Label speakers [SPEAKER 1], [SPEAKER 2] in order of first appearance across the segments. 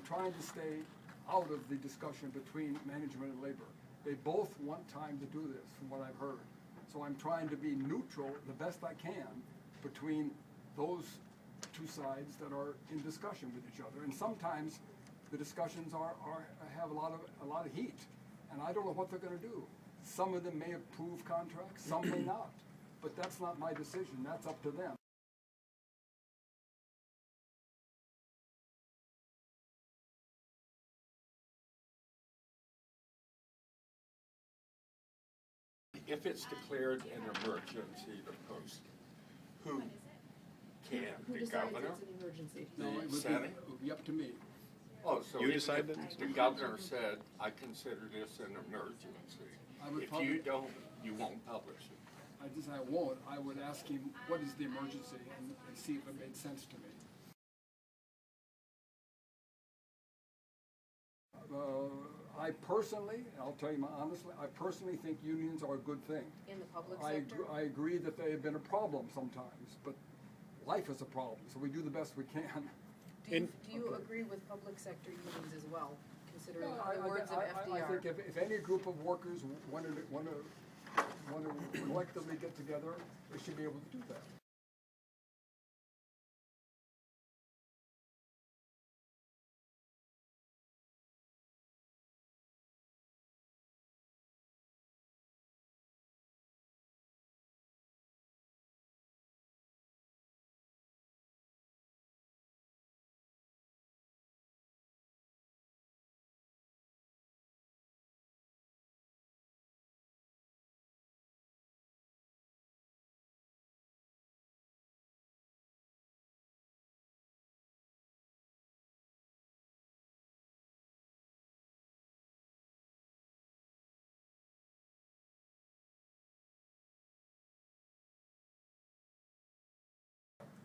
[SPEAKER 1] I'm trying to stay out of the discussion between management and labor. They both want time to do this, from what I've heard. So I'm trying to be neutral the best I can between those two sides that are in discussion with each other. And sometimes the discussions have a lot of heat, and I don't know what they're going to do. Some of them may approve contracts, some may not. But that's not my decision. That's up to them.
[SPEAKER 2] If it's declared an emergency to post, who can? The governor?
[SPEAKER 3] It's an emergency?
[SPEAKER 1] No, it would be up to me.
[SPEAKER 2] Oh, so
[SPEAKER 4] You
[SPEAKER 2] if
[SPEAKER 4] decided?
[SPEAKER 2] the governor said, I consider this an emergency. If you don't, you won't publish it.
[SPEAKER 1] I won't. I would ask him, what is the emergency, and see if it made sense to me. I personally, I'll tell you honestly, I personally think unions are a good thing.
[SPEAKER 3] In the public sector?
[SPEAKER 1] I agree that they have been a problem sometimes, but life is a problem, so we do the best we can.
[SPEAKER 3] Do you agree with public sector unions as well, considering the words of FDR?
[SPEAKER 1] I think if any group of workers want to collectively get together, they should be able to do that.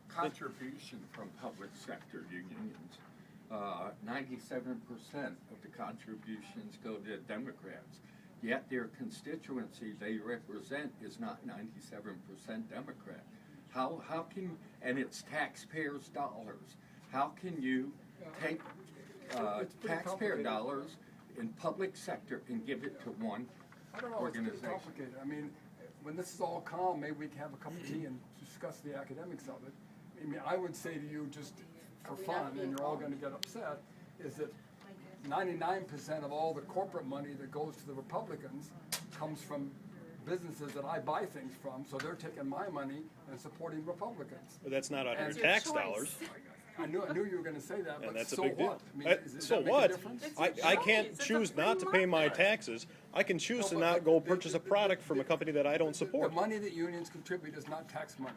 [SPEAKER 2] Contribution from public sector unions, 97% of the contributions go to Democrats, yet their constituency they represent is not 97% Democrat. How can, and it's taxpayers' dollars, how can you take taxpayer dollars in public sector and give it to one
[SPEAKER 1] I don't know,
[SPEAKER 2] organization?
[SPEAKER 1] it's pretty complicated. I mean, when this is all calm, maybe we can have a cup of tea and discuss the academics of it. I mean, I would say to you, just for fun, and you're all going to get upset, is that 99% of all the corporate money that goes to the Republicans comes from businesses that I buy things from, so they're taking my money and supporting Republicans.
[SPEAKER 4] But that's not out of
[SPEAKER 3] That's
[SPEAKER 4] your
[SPEAKER 3] your
[SPEAKER 4] tax
[SPEAKER 3] choice.
[SPEAKER 4] dollars.
[SPEAKER 1] I knew you were going to say that, but
[SPEAKER 4] And that's
[SPEAKER 1] so
[SPEAKER 4] a big deal.
[SPEAKER 1] what? I mean, does
[SPEAKER 4] So
[SPEAKER 1] that make
[SPEAKER 4] what?
[SPEAKER 1] a difference?
[SPEAKER 4] I can't choose not to pay my taxes. I can choose to not go purchase a product from a company that I don't
[SPEAKER 1] The
[SPEAKER 4] support.
[SPEAKER 1] money that unions contribute is not tax money.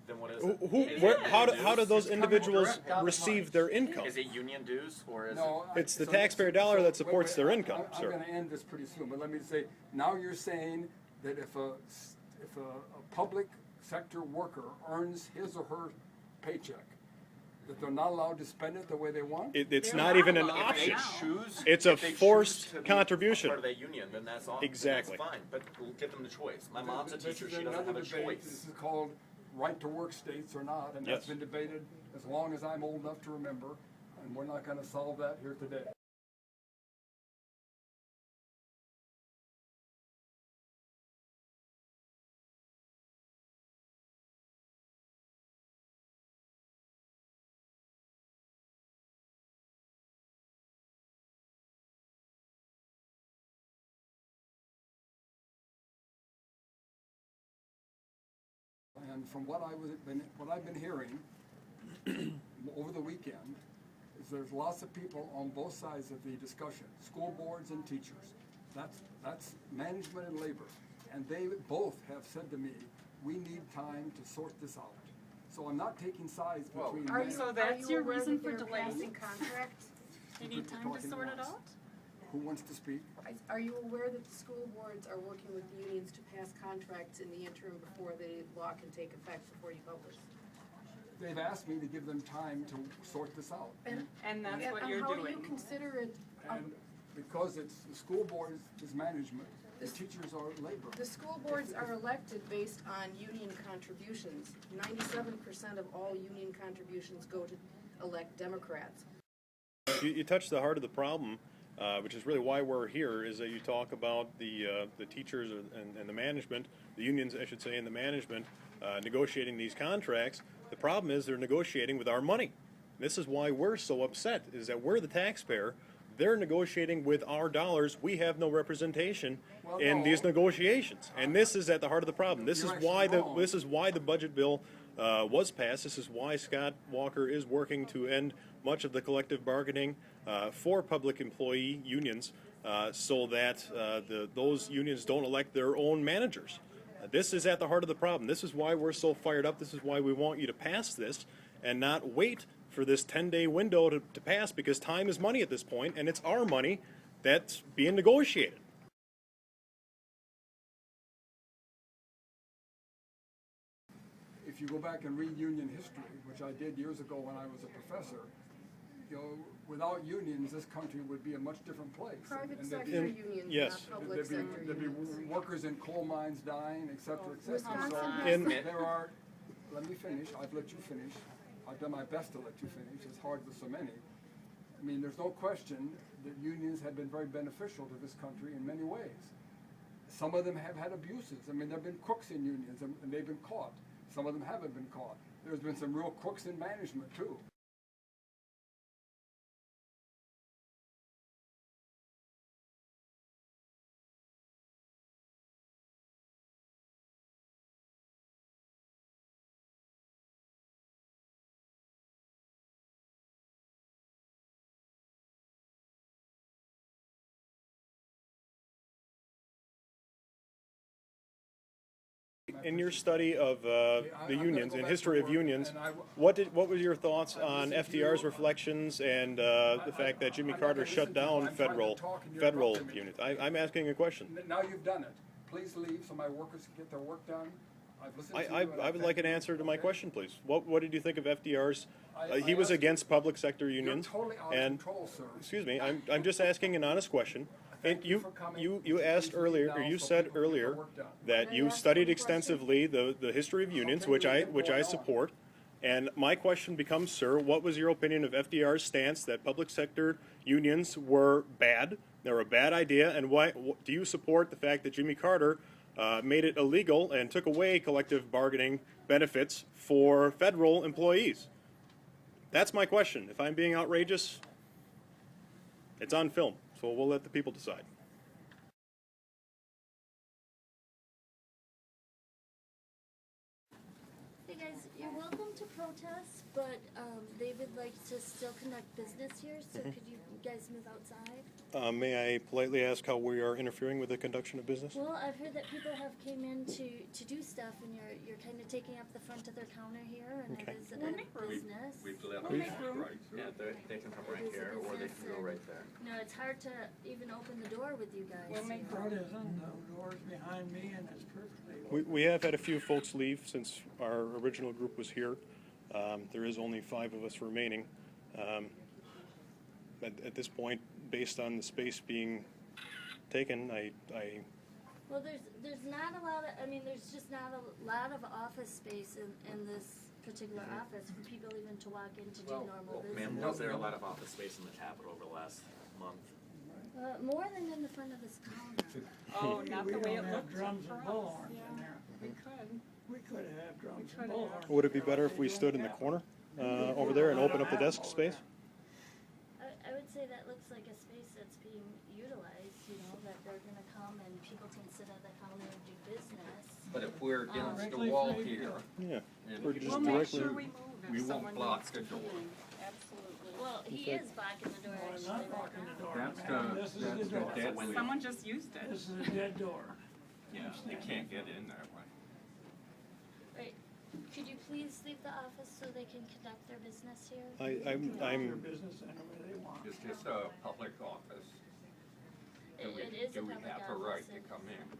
[SPEAKER 5] Then what is it?
[SPEAKER 4] How do those individuals receive their income?
[SPEAKER 5] Is it union dues or is
[SPEAKER 1] No,
[SPEAKER 4] It's the
[SPEAKER 1] so-
[SPEAKER 4] taxpayer dollar that supports their
[SPEAKER 1] I'm
[SPEAKER 4] income, sir.
[SPEAKER 1] going to end this pretty soon, but let me say, now you're saying that if a public sector worker earns his or her paycheck, that they're not allowed to spend it the way they want?
[SPEAKER 4] It's not even an
[SPEAKER 5] If they
[SPEAKER 4] option.
[SPEAKER 5] choose,
[SPEAKER 4] It's a
[SPEAKER 5] if they choose
[SPEAKER 4] forced
[SPEAKER 5] to be
[SPEAKER 4] contribution.
[SPEAKER 5] Part of that union, then that's all.
[SPEAKER 4] Exactly.
[SPEAKER 5] That's fine, but we'll give them the choice. My mom's a
[SPEAKER 1] This
[SPEAKER 5] teacher;
[SPEAKER 1] is
[SPEAKER 5] she doesn't have
[SPEAKER 1] another
[SPEAKER 5] a
[SPEAKER 1] debate.
[SPEAKER 5] choice.
[SPEAKER 1] This is called right-to-work states or not, and that's
[SPEAKER 4] Yes.
[SPEAKER 1] been debated as long as I'm old enough to remember, and we're not going to solve that here today. And from what I've been hearing over the weekend, is there's lots of people on both sides of the discussion, school boards and teachers. That's management and labor, and they both have said to me, we need time to sort this out. So I'm not taking sides between.
[SPEAKER 6] So that's your reason for delaying?
[SPEAKER 3] Passing contracts?
[SPEAKER 6] You need time to sort it out?
[SPEAKER 1] Who wants to speak?
[SPEAKER 3] Are you aware that the school boards are working with the unions to pass contracts in the interim before the law can take effect before you publish?
[SPEAKER 1] They've asked me to give them time to sort this out.
[SPEAKER 6] And that's what
[SPEAKER 3] And
[SPEAKER 6] you're
[SPEAKER 3] how do
[SPEAKER 6] doing.
[SPEAKER 3] you consider it?
[SPEAKER 1] And because it's the school board is management, the teachers are labor.
[SPEAKER 3] The school boards are elected based on union contributions. 97% of all union contributions go to elect Democrats.
[SPEAKER 4] you touched the heart of the problem, which is really why we're here, is that you talk about the teachers and the management, the unions, I should say, and the management negotiating these contracts. The problem is they're negotiating with our money. This is why we're so upset, is that we're the taxpayer. They're negotiating with our dollars. We have no representation in these negotiations, and this is at the heart of the problem. This is why the budget bill was passed. This is why Scott Walker is working to end much of the collective bargaining for public employee unions, so that those unions don't elect their own managers. This is at the heart of the problem. This is why we're so fired up. This is why we want you to pass this and not wait for this 10-day window to pass, because time is money at this point, and it's our money that's being negotiated.
[SPEAKER 1] If you go back and read union history, which I did years ago when I was a professor, without unions, this country would be a much different place.
[SPEAKER 3] Private
[SPEAKER 1] And
[SPEAKER 3] sector
[SPEAKER 1] there'd be-
[SPEAKER 3] unions,
[SPEAKER 4] yes.
[SPEAKER 3] not public sector
[SPEAKER 1] There'd be
[SPEAKER 3] unions.
[SPEAKER 1] workers in coal mines dying, et cetera, et cetera.
[SPEAKER 3] Wisconsin
[SPEAKER 1] So
[SPEAKER 3] has
[SPEAKER 1] there are, let me finish, I've let you finish. I've done my best to let you finish, it's hard with so many. I mean, there's no question that unions have been very beneficial to this country in many ways. Some of them have had abuses. I mean, there have been crooks in unions, and they've been caught. Some of them haven't been caught. There's been some real crooks in management, too.
[SPEAKER 4] In your study of the unions and history of unions, what were your thoughts on FDR's reflections and the fact that Jimmy Carter shut down federal units? I'm asking a question.
[SPEAKER 1] Now you've done it. Please leave so my workers can get their work done. I've listened to you. and
[SPEAKER 4] I would like an answer to my question, please. What did you think of FDR's? He
[SPEAKER 1] I
[SPEAKER 4] was
[SPEAKER 1] asked-
[SPEAKER 4] against public sector unions.
[SPEAKER 1] You're totally out of
[SPEAKER 4] And
[SPEAKER 1] control, sir.
[SPEAKER 4] excuse me, I'm just asking an honest question. And
[SPEAKER 1] Thank you for coming.
[SPEAKER 4] you asked
[SPEAKER 1] Please
[SPEAKER 4] earlier,
[SPEAKER 1] leave
[SPEAKER 4] or
[SPEAKER 1] now
[SPEAKER 4] you
[SPEAKER 1] so
[SPEAKER 4] said
[SPEAKER 1] people can get their
[SPEAKER 4] earlier
[SPEAKER 1] work done.
[SPEAKER 4] that
[SPEAKER 3] Can I
[SPEAKER 4] you
[SPEAKER 3] ask
[SPEAKER 4] studied
[SPEAKER 3] one question?
[SPEAKER 4] extensively the history of unions, which I support. And my question becomes, sir, what was your opinion of FDR's stance that public sector unions were bad? They were a bad idea, and why do you support the fact that Jimmy Carter made it illegal and took away collective bargaining benefits for federal employees? That's my question. If I'm being outrageous, it's on film, so we'll let the people decide.
[SPEAKER 7] Hey guys, you're welcome to protest, but they would like to still conduct business here, so could you guys move outside?
[SPEAKER 4] May I politely ask how we are interfering with the conduction of business?
[SPEAKER 7] Well, I've heard that people have came in to do stuff, and you're kind of taking up the front of their counter here, and
[SPEAKER 4] Okay.
[SPEAKER 7] it is a
[SPEAKER 6] We'll make room.
[SPEAKER 7] business.
[SPEAKER 5] We've let
[SPEAKER 6] We'll
[SPEAKER 5] them
[SPEAKER 6] make
[SPEAKER 5] walk
[SPEAKER 6] room.
[SPEAKER 5] right through. Yeah, they can come right
[SPEAKER 7] It is a
[SPEAKER 5] here, or they can go
[SPEAKER 7] business,
[SPEAKER 5] right there.
[SPEAKER 7] You know, it's hard to even open the door with you guys.
[SPEAKER 6] We'll make
[SPEAKER 8] Crowd isn't, the door's behind me and it's perfectly open.
[SPEAKER 4] We have had a few folks leave since our original group was here. There is only 5 of us remaining. At this point, based on the space being taken, I
[SPEAKER 7] Well, there's not a lot of, I mean, there's just not a lot of office space in this particular office for people even to walk in to do normal
[SPEAKER 5] Ma'am,
[SPEAKER 7] business.
[SPEAKER 5] was there a lot of office space in the Capitol over the last month?
[SPEAKER 7] More than in the front of this counter.
[SPEAKER 6] Oh, not
[SPEAKER 8] We
[SPEAKER 6] the way
[SPEAKER 8] don't
[SPEAKER 6] it
[SPEAKER 8] have
[SPEAKER 6] looked
[SPEAKER 8] drums
[SPEAKER 6] for
[SPEAKER 8] and
[SPEAKER 6] us.
[SPEAKER 8] bullhorns in there.
[SPEAKER 6] We could.
[SPEAKER 8] We could have drums
[SPEAKER 6] could
[SPEAKER 8] and
[SPEAKER 6] have.
[SPEAKER 8] bullhorns.
[SPEAKER 4] would it be better if we stood in the corner over there and open up the desk space?
[SPEAKER 7] I would say that looks like a space that's being utilized, you know, that they're gonna come and people can sit at the counter and do business.
[SPEAKER 2] But if we're against the
[SPEAKER 8] Directly
[SPEAKER 2] wall
[SPEAKER 8] through
[SPEAKER 2] here,
[SPEAKER 4] Yeah.
[SPEAKER 2] and
[SPEAKER 4] We're
[SPEAKER 2] people
[SPEAKER 4] just
[SPEAKER 6] We'll make
[SPEAKER 4] directly.
[SPEAKER 6] sure we move
[SPEAKER 2] we
[SPEAKER 6] if
[SPEAKER 2] won't
[SPEAKER 6] someone
[SPEAKER 2] block
[SPEAKER 6] needs
[SPEAKER 2] the
[SPEAKER 6] to
[SPEAKER 2] door.
[SPEAKER 6] come in. Absolutely.
[SPEAKER 7] Well, he
[SPEAKER 4] Okay.
[SPEAKER 7] is blocking the door
[SPEAKER 8] No, I'm
[SPEAKER 7] actually
[SPEAKER 8] not
[SPEAKER 7] right
[SPEAKER 8] blocking
[SPEAKER 7] now.
[SPEAKER 8] the door,
[SPEAKER 2] That's
[SPEAKER 8] ma'am.
[SPEAKER 2] the-
[SPEAKER 8] This is
[SPEAKER 2] that's
[SPEAKER 8] the
[SPEAKER 2] the
[SPEAKER 8] door.
[SPEAKER 2] dead way.
[SPEAKER 6] Someone just used it.
[SPEAKER 8] This is a dead door.
[SPEAKER 2] Yeah, they can't get in that way.
[SPEAKER 7] Right, could you please leave the office so they can conduct their business here?
[SPEAKER 8] Conduct their
[SPEAKER 4] I'm
[SPEAKER 8] business any way they want.
[SPEAKER 2] It's just a public office.
[SPEAKER 7] It is a
[SPEAKER 2] Do we
[SPEAKER 7] public
[SPEAKER 2] have a right
[SPEAKER 7] office,
[SPEAKER 2] to
[SPEAKER 7] and-
[SPEAKER 2] come in?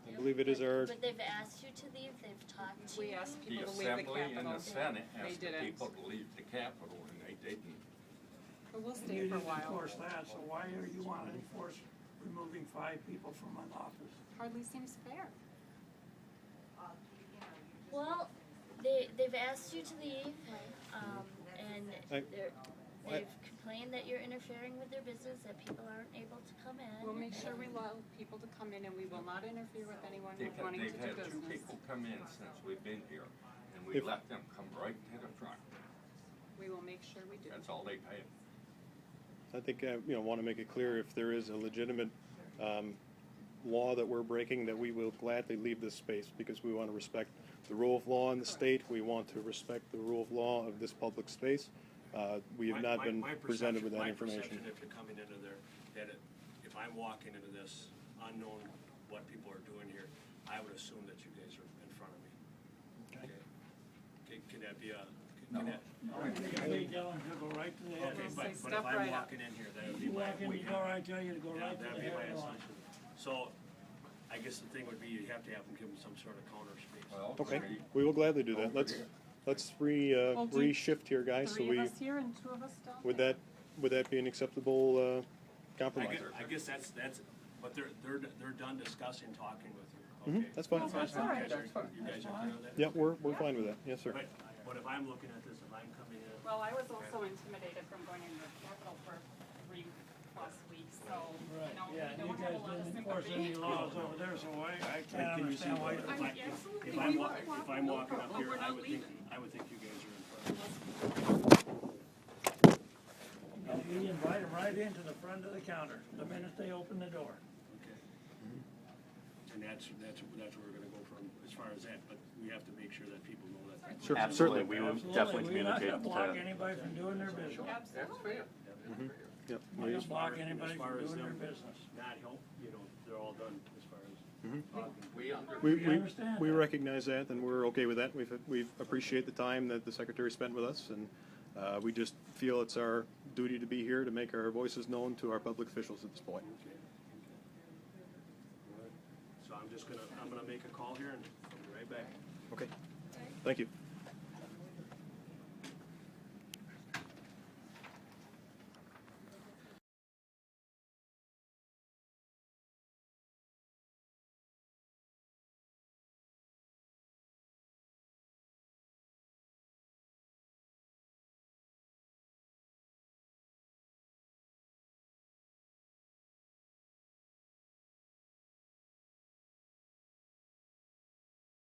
[SPEAKER 4] I believe it is our.
[SPEAKER 7] But they've asked you to leave, they've talked to you.
[SPEAKER 6] We asked
[SPEAKER 2] The
[SPEAKER 6] people to leave the
[SPEAKER 2] Assembly and
[SPEAKER 6] Capitol.
[SPEAKER 2] the Senate
[SPEAKER 6] They
[SPEAKER 2] asked the
[SPEAKER 6] didn't.
[SPEAKER 2] people to leave the Capitol, and they didn't.
[SPEAKER 6] But we'll
[SPEAKER 8] And
[SPEAKER 6] stay
[SPEAKER 8] you
[SPEAKER 6] for a
[SPEAKER 8] didn't
[SPEAKER 6] while.
[SPEAKER 8] enforce that, so why are you want to enforce removing 5 people from an office?
[SPEAKER 6] Hardly seems fair.
[SPEAKER 7] Well, they've asked you to leave, and
[SPEAKER 4] I-
[SPEAKER 7] they're, They've complained that you're interfering with their business, that people aren't able to come in.
[SPEAKER 6] We'll make sure we
[SPEAKER 7] and-
[SPEAKER 6] allow people to come in, and we will not interfere with anyone
[SPEAKER 2] They've
[SPEAKER 6] wanting to
[SPEAKER 2] had
[SPEAKER 6] do
[SPEAKER 2] two
[SPEAKER 6] business.
[SPEAKER 2] people come in since we've been here, and we
[SPEAKER 4] If-
[SPEAKER 2] let them come right to the front.
[SPEAKER 6] We will make sure we do.
[SPEAKER 2] That's all they pay.
[SPEAKER 4] I think, want to make it clear, if there is a legitimate law that we're breaking, that we will gladly leave this space, because we want to respect the rule of law in the state. We want to respect the rule of law of this public space. We have not been presented with that information.
[SPEAKER 9] My perception, if you're coming into there, if I'm walking into this unknown what people are doing here, I would assume that you guys are in front of me. Okay. Can that be a, can that?
[SPEAKER 8] They tell them to go right to the head.
[SPEAKER 9] Okay,
[SPEAKER 6] Say
[SPEAKER 9] but if
[SPEAKER 6] step
[SPEAKER 9] I'm
[SPEAKER 6] right up.
[SPEAKER 9] walking in here, that would be
[SPEAKER 8] You
[SPEAKER 9] my.
[SPEAKER 8] walk in the door, I tell you to go
[SPEAKER 9] Yeah,
[SPEAKER 8] right to
[SPEAKER 9] that'd
[SPEAKER 8] the
[SPEAKER 9] be my
[SPEAKER 8] head of the line.
[SPEAKER 9] assumption. So, I guess the thing would be, you have to have them give them some sort of counter space.
[SPEAKER 2] Well,
[SPEAKER 4] Okay,
[SPEAKER 2] three.
[SPEAKER 4] we will gladly do that. Let's
[SPEAKER 6] We'll do
[SPEAKER 4] re-shift here, guys, so
[SPEAKER 6] Three
[SPEAKER 4] we,
[SPEAKER 6] of us here and two of us down
[SPEAKER 4] would
[SPEAKER 6] there.
[SPEAKER 4] that be an acceptable compromise?
[SPEAKER 9] I guess that's, but they're done discussing, talking with you,
[SPEAKER 4] Mhm,
[SPEAKER 9] okay?
[SPEAKER 4] that's fine.
[SPEAKER 6] Well, that's all right.
[SPEAKER 2] That's fine.
[SPEAKER 9] You guys are clear on that?
[SPEAKER 4] Yeah, we're fine with that, yes, sir.
[SPEAKER 9] But if I'm looking at this, if I'm coming in.
[SPEAKER 6] Well, I was also intimidated from going into the Capitol for 3+ weeks, so,
[SPEAKER 8] Right,
[SPEAKER 6] you know,
[SPEAKER 8] yeah,
[SPEAKER 6] we
[SPEAKER 8] you
[SPEAKER 6] don't have
[SPEAKER 8] guys
[SPEAKER 6] a lot of
[SPEAKER 8] didn't enforce any
[SPEAKER 6] sympathy.
[SPEAKER 8] laws over there, so I
[SPEAKER 9] Can
[SPEAKER 8] can't
[SPEAKER 9] you see
[SPEAKER 8] understand why
[SPEAKER 9] what-
[SPEAKER 8] you're.
[SPEAKER 6] Absolutely,
[SPEAKER 9] If
[SPEAKER 6] we
[SPEAKER 9] I'm,
[SPEAKER 6] won't
[SPEAKER 9] if
[SPEAKER 6] walk,
[SPEAKER 9] I'm
[SPEAKER 6] no
[SPEAKER 9] walking up
[SPEAKER 6] problem,
[SPEAKER 9] here,
[SPEAKER 6] we're
[SPEAKER 9] I
[SPEAKER 6] not
[SPEAKER 9] would think,
[SPEAKER 6] leaving.
[SPEAKER 9] I would think you guys are in front of us.
[SPEAKER 8] We invite them right into the front of the counter, the minute they open the door.
[SPEAKER 9] Okay. And that's where we're gonna go from, as far as that, but we have to make sure that people know that.
[SPEAKER 4] Sure,
[SPEAKER 5] Absolutely,
[SPEAKER 4] certainly.
[SPEAKER 5] we will
[SPEAKER 8] Absolutely,
[SPEAKER 5] definitely
[SPEAKER 8] we're not
[SPEAKER 5] communicate
[SPEAKER 8] gonna block
[SPEAKER 5] to,
[SPEAKER 8] anybody from doing their business.
[SPEAKER 2] That's
[SPEAKER 6] Absolutely.
[SPEAKER 2] fair.
[SPEAKER 4] Yep.
[SPEAKER 8] We're not gonna block
[SPEAKER 9] As
[SPEAKER 8] anybody
[SPEAKER 9] far
[SPEAKER 8] from
[SPEAKER 9] as
[SPEAKER 8] doing their
[SPEAKER 9] them
[SPEAKER 8] business.
[SPEAKER 9] Not help, they're all done as far as.
[SPEAKER 2] We
[SPEAKER 4] We,
[SPEAKER 8] We
[SPEAKER 4] we,
[SPEAKER 8] understand
[SPEAKER 4] we
[SPEAKER 8] that.
[SPEAKER 4] recognize that, and we're okay with that. We appreciate the time that the secretary spent with us, and we just feel it's our duty to be here to make our voices known to our public officials at this point.
[SPEAKER 9] Okay. So I'm gonna make a call here and I'll be right back.
[SPEAKER 4] Okay, thank you.